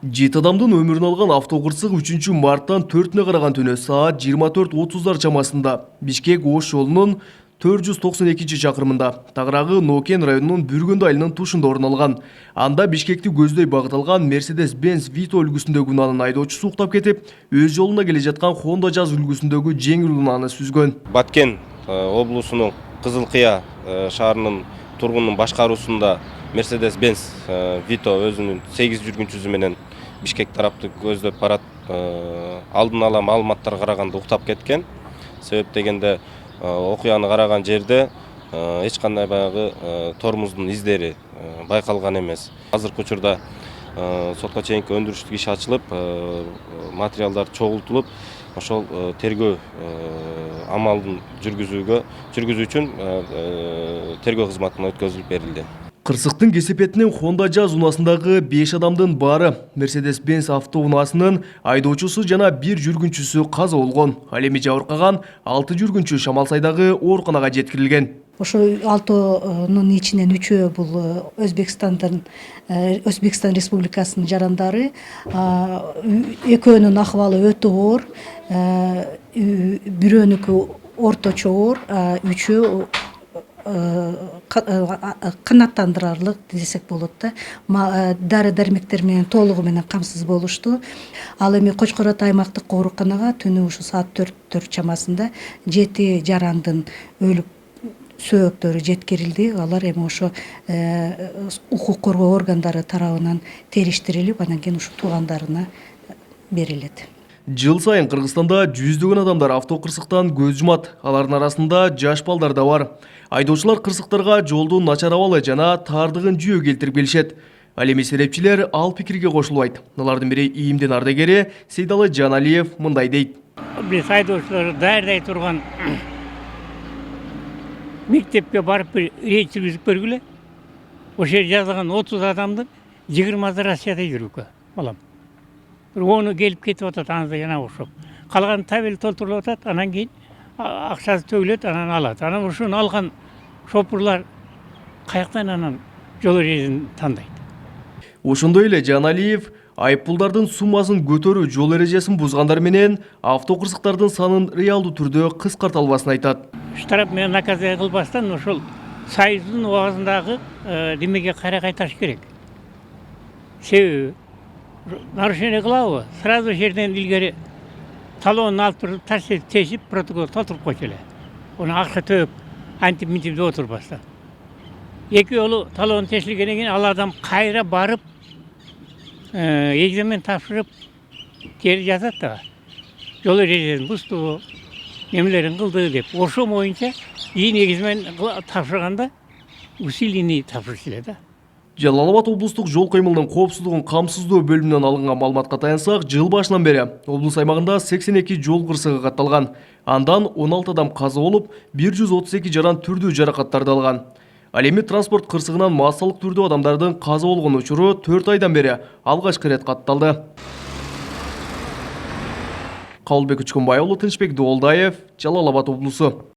7 адамдын өмүрүн алган автокырсык 3 марттан 4-үнө караган түнү саат 24:30 чамасында Бишкек Ош жолунун 492 чакырымында тагыраагы Нокен районунун Бүргөндө айылынын тушунда орун алган. Анда Бишкекти көздөй багыт алган Mercedes-Benz Vito үлгүсүндөгү унаанын айдоочусу уктап кетип, өз жолуна келе жаткан Honda Jazz үлгүсүндөгү жеңил унааны сүзгөн. Баткен облусунун Кызылкыя шаарынын тургунунун башкаруусунда Mercedes-Benz Vito өзүнүн 8 жүргүнчүсү менен Бишкек тарапты көздөп барат. Алдын ала маалыматтарга караганда уктап кеткен. Себеп дегенде окуяны караган жерде эч кандай баягы тормоздун издери байкалган эмес. Азыркы учурда сотко чейинки өндүрүштүк иш ачылып, материалдар чогултулуп, ошол тергөө амалын жүргүзүү үчүн тергөө кызматына өткөзүлүп берилди. Кырсыктын кесепетинен Honda Jazz унаасындагы 5 адамдын баары Mercedes-Benz автоунаасынын айдоочусу жана 1 жүргүнчүсү каза болгон. Ал эми жабыркаган 6 жүргүнчү Шамалсайдагы ооруканага жеткирилген. Ошо 6-нын ичинен 3-өө бул Өзбекстан Республикасынын жарандары. Экөөнүн акыбалы өтө оор, бирөөнүкү орточо оор, 3-өө канааттандырарлык десек болот да. Дары дармектер менен толугу менен камсыз болушту. Ал эми Кочкор Ата аймактык ооруканага түнү ушу саат 4 чамасында 7 жарандын өлүп сөөктөрү жеткирилди. Алар эми ошо укук коргоо органдары тарабынан териштирилип, анан кийин ушу туугандарына берилет. Жыл сайын Кыргызстанда жүздөгөн адамдар автокырсыктан көз жумат. Алардын арасында жаш балдар да бар. Айдоочулар кырсыктарга жолдун начар абалы жана таардыгын жүйө келтирип келишет. Ал эми серепчилер ал пикирге кошулбайт. Алардын бири ИИМдин ардагери Сейдалы Жаналиев мындай дейт. Биз айдоочулар даярдай турган мектепке барып бир рейд жүргүзүп көргүлө. Ошол жерде жазылган 30 адамдын 20 Россияда жүрүүкө балам. Бир 10 келип кетип атат, анысы жана окшоп. Калган табел толтурулуп атат, анан кийин акчасы төгүлөт, анан алат. Анан ушуну алган шопурлар каяктан анан жол эрежесин тандайт? Ошондой эле Жаналиев айыппулдардын суммасын көтөрүү жол эрежесин бузгандар менен автокырсыктардын санын реалдуу түрдө кыскарта албасын айтат. Штраф менен наказание кылбастан ошол союздун убагындагы демеге кайра кайтарыш керек. Себеби нарушение кылабы, сразу жерден илгери талонун алып туруп тешип протокол толтуруп койчу эле. Ону акча төлөп антип мынтип деп отурбастан. 2 жолу талон тешилгенден кийин ал адам кайра барып экзамен тапшырып кери жазат да. Жол эрежесин бузду, немелерин кылды деп. Ошо боюнча кийин экзамен тапшырганда усиленный тапшырыш эле да. Жалал Абад облустук жол кыймылынын коопсуздугун камсыздоо бөлүмүнөн алынган маалыматка таянсак, жыл башынан бери облус аймагында 82 жол кырсыгы катталган. Андан 16 адам каза болуп, 132 жаран түрдүү жаракаттарды алган. Ал эми транспорт кырсыгынан массалык түрдө адамдардын каза болгон учуру 4 айдан бери алгачкы ирет катталды. Кабылбек Учкунбай уулу, Тынчбек Доолдаев, Жалал Абад облусу.